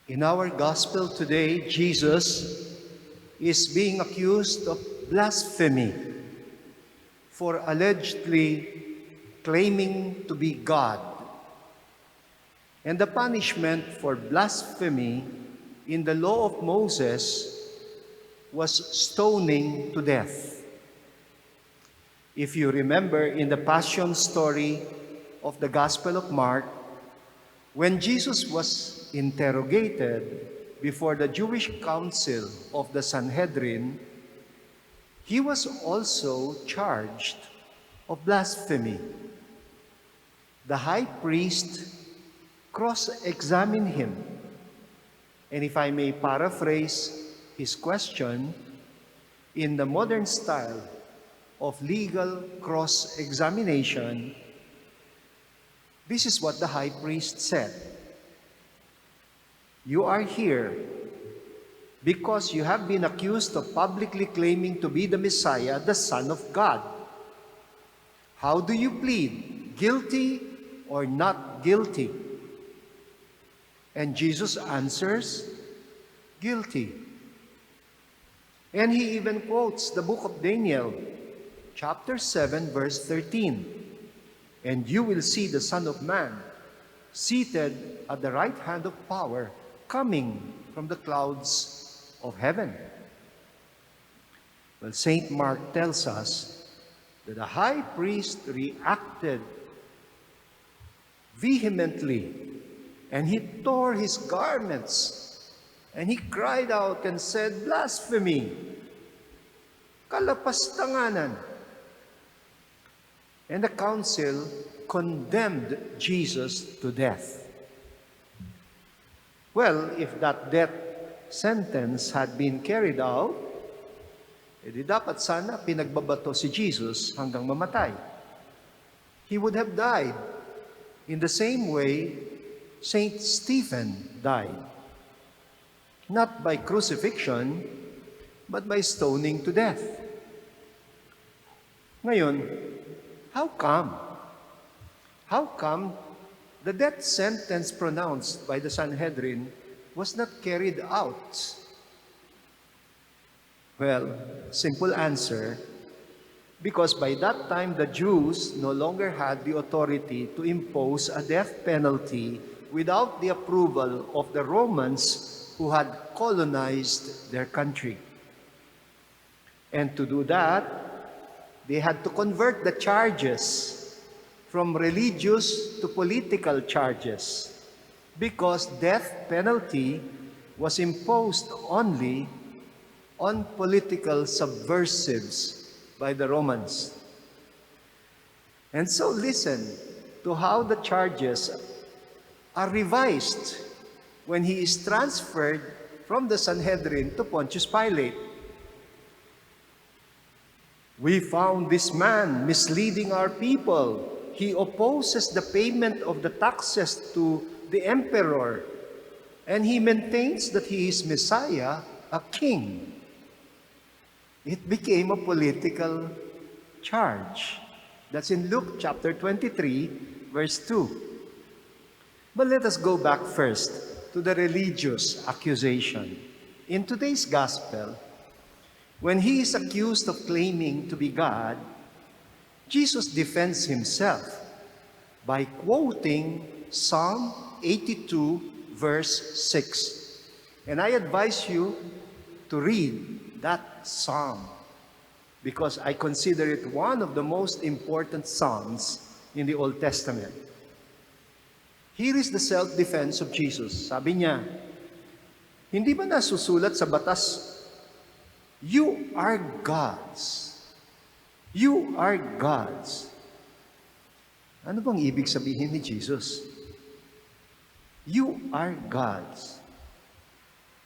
In our gospel today, Jesus is being accused of blasphemy for allegedly claiming to be God. And the punishment for blasphemy in the law of Moses was stoning to death. If you remember in the Passion story of the Gospel of Mark, when Jesus was interrogated before the Jewish council of the Sanhedrin, he was also charged of blasphemy. The high priest cross-examined him. And if I may paraphrase his question, in the modern style of legal cross-examination, this is what the high priest said. You are here because you have been accused of publicly claiming to be the Messiah, the Son of God. How do you plead? Guilty or not guilty? And Jesus answers, guilty. And he even quotes the book of Daniel, chapter 7, verse 13. And you will see the Son of Man seated at the right hand of power, coming from the clouds of heaven. Well, St. Mark tells us that the high priest reacted vehemently, and he tore his garments, and he cried out and said, blasphemy, kalapastanganan. And the council condemned Jesus to death. Well, if that death sentence had been carried out, edi dapat sana pinagbabato si Jesus hanggang mamatay. He would have died in the same way Saint Stephen died. Not by crucifixion, but by stoning to death. Ngayon, how come? How come the death sentence pronounced by the Sanhedrin was not carried out? Well, simple answer, because by that time the Jews no longer had the authority to impose a death penalty without the approval of the Romans who had colonized their country. And to do that, they had to convert the charges from religious to political charges, because death penalty was imposed only on political subversives by the Romans. And so listen to how the charges are revised when he is transferred from the Sanhedrin to Pontius Pilate. We found this man misleading our people. He opposes the payment of the taxes to the emperor, and he maintains that he is Messiah, a king. It became a political charge. That's in Luke chapter 23, verse 2. But let us go back first to the religious accusation. In today's gospel, when he is accused of claiming to be God, Jesus defends himself by quoting Psalm 82, verse 6. And I advise you to read that psalm because I consider it one of the most important psalms in the Old Testament. Here is the self-defense of Jesus. Sabi niya, hindi ba nasusulat sa batas, you are gods. You are gods. Ano bang ibig sabihin ni Jesus? You are gods.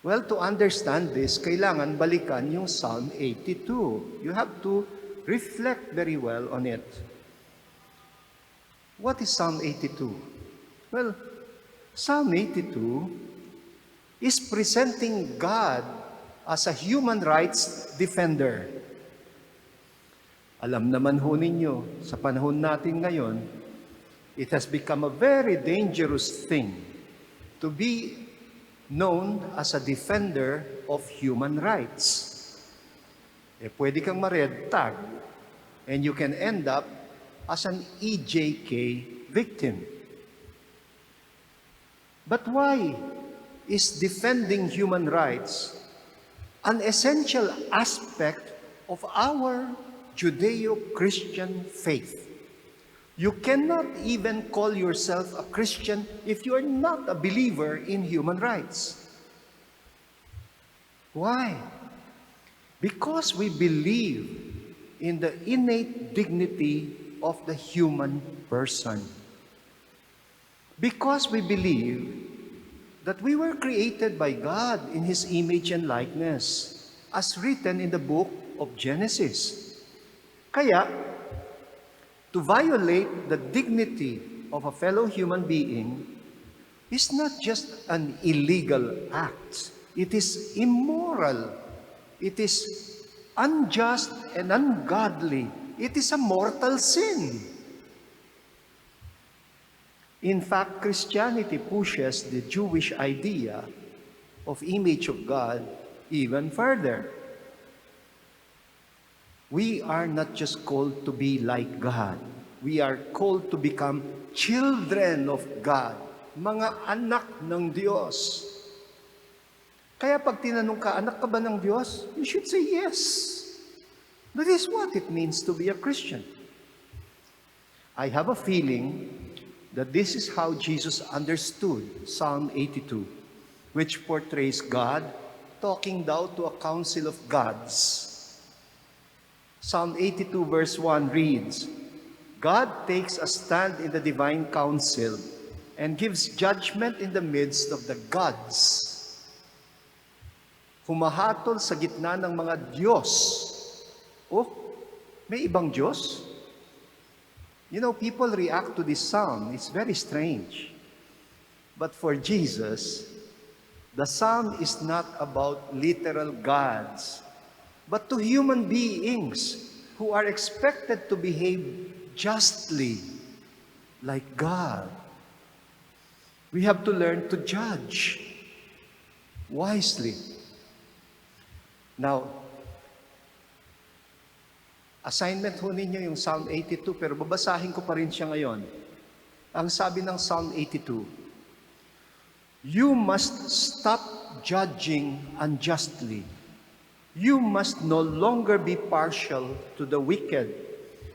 Well, to understand this, kailangan balikan yung Psalm 82. You have to reflect very well on it. What is Psalm 82? Well, Psalm 82 is presenting God as a human rights defender. Alam naman ho ninyo, sa panahon natin ngayon, it has become a very dangerous thing to be known as a defender of human rights. Pwede kang ma-red tag and you can end up as an EJK victim. But why is defending human rights an essential aspect of our Judeo-Christian faith? You cannot even call yourself a Christian if you are not a believer in human rights. Why? Because we believe in the innate dignity of the human person. Because we believe that we were created by God in His image and likeness, as written in the book of Genesis. Kaya, to violate the dignity of a fellow human being is not just an illegal act. It is immoral. It is unjust and ungodly. It is a mortal sin. In fact, Christianity pushes the Jewish idea of image of God even further. We are not just called to be like God. We are called to become children of God, mga anak ng Diyos. Kaya pag tinanong ka, anak ka ba ng Diyos? You should say yes. That is what it means to be a Christian. I have a feeling that this is how Jesus understood Psalm 82, which portrays God talking down to a council of gods. Psalm 82 verse 1 reads, God takes a stand in the divine council and gives judgment in the midst of the gods. Humahatol sa gitna ng mga Diyos. Oh, may ibang Diyos? You know, people react to this psalm. It's very strange. But for Jesus, the psalm is not about literal gods, but to human beings who are expected to behave justly like God. We have to learn to judge wisely. Now, assignment ho ninyo yung Psalm 82, pero babasahin ko pa rin siya ngayon. Ang sabi ng Psalm 82, you must stop judging unjustly. You must no longer be partial to the wicked.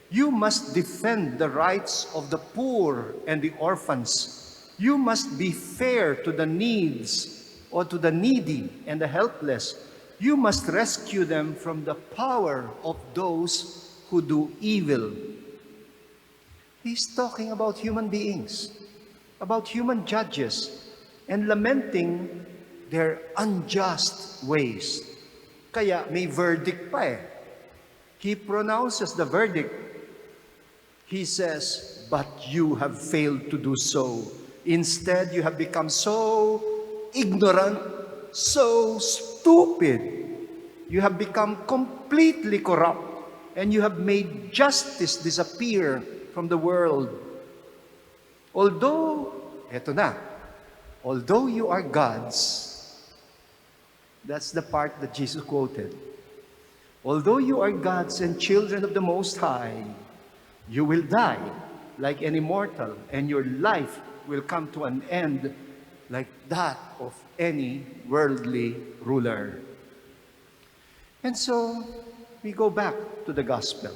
You must defend the rights of the poor and the orphans. You must be fair to the needs or to the needy and the helpless. You must rescue them from the power of those who do evil. He's talking about human beings, about human judges, and lamenting their unjust ways. Kaya may verdict pa eh. He pronounces the verdict. He says, but you have failed to do so. Instead, you have become so ignorant, so stupid. You have become completely corrupt, and you have made justice disappear from the world. Although, eto na, although you are gods, that's the part that Jesus quoted. Although you are gods and children of the Most High, you will die like an immortal, and your life will come to an end like that of any worldly ruler. And so, we go back to the gospel.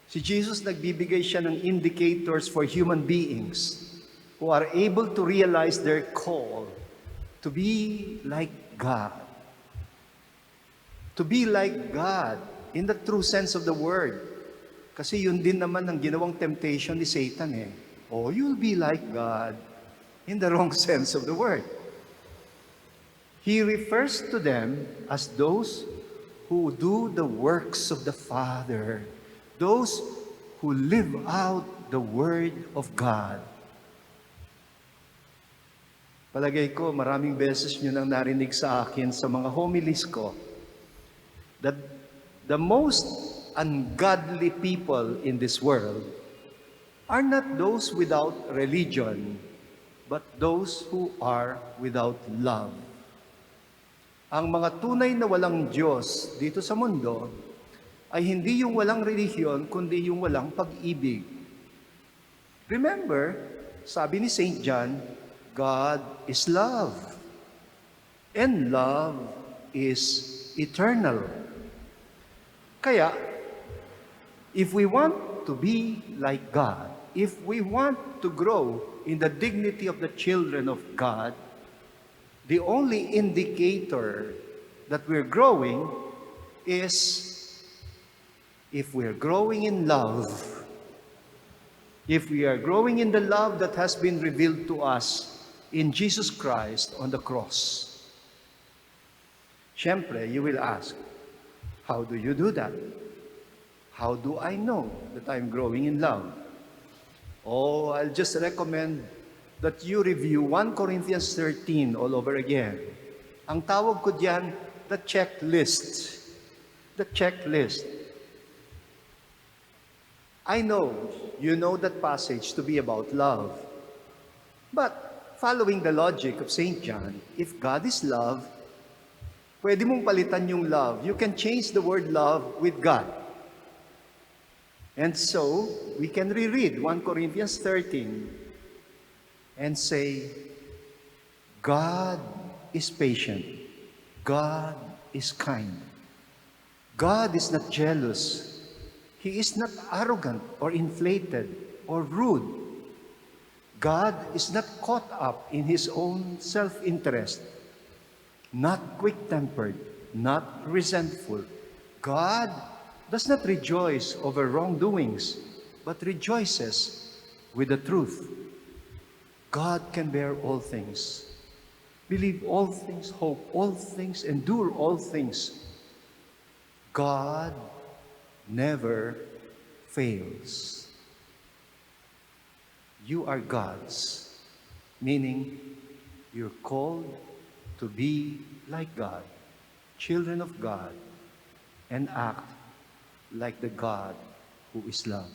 Si Jesus, nagbibigay siya ng indicators for human beings who are able to realize their call to be like God. To be like God in the true sense of the word. Kasi yun din naman ang ginawang temptation ni Satan eh. Oh, you'll be like God in the wrong sense of the word. He refers to them as those who do the works of the Father, those who live out the Word of God. Palagay ko, maraming beses nyo nang narinig sa akin sa mga homilies ko that the most ungodly people in this world are not those without religion, but those who are without love. Ang mga tunay na walang Diyos dito sa mundo ay hindi yung walang relihiyon, kundi yung walang pag-ibig. Remember, sabi ni St. John, God is love, and love is eternal. Kaya, if we want to be like God, if we want to grow in the dignity of the children of God, the only indicator that we're growing is if we're growing in love, if we are growing in the love that has been revealed to us in Jesus Christ on the cross. Siyempre, you will ask, how do you do that? How do I know that I'm growing in love? Oh, I'll just recommend that you review 1 Corinthians 13 all over again. Ang tawag ko diyan, the checklist. The checklist. I know you know that passage to be about love. But following the logic of St. John, if God is love, pwede mong palitan yung love. You can change the word love with God. And so, we can reread 1 Corinthians 13 and say, God is patient. God is kind. God is not jealous. He is not arrogant or inflated or rude. God is not caught up in his own self-interest, not quick-tempered, not resentful. God does not rejoice over wrongdoings, but rejoices with the truth. God can bear all things, believe all things, hope all things, endure all things. God never fails. You are God's, meaning you're called to be like God, children of God, and act like the God who is love.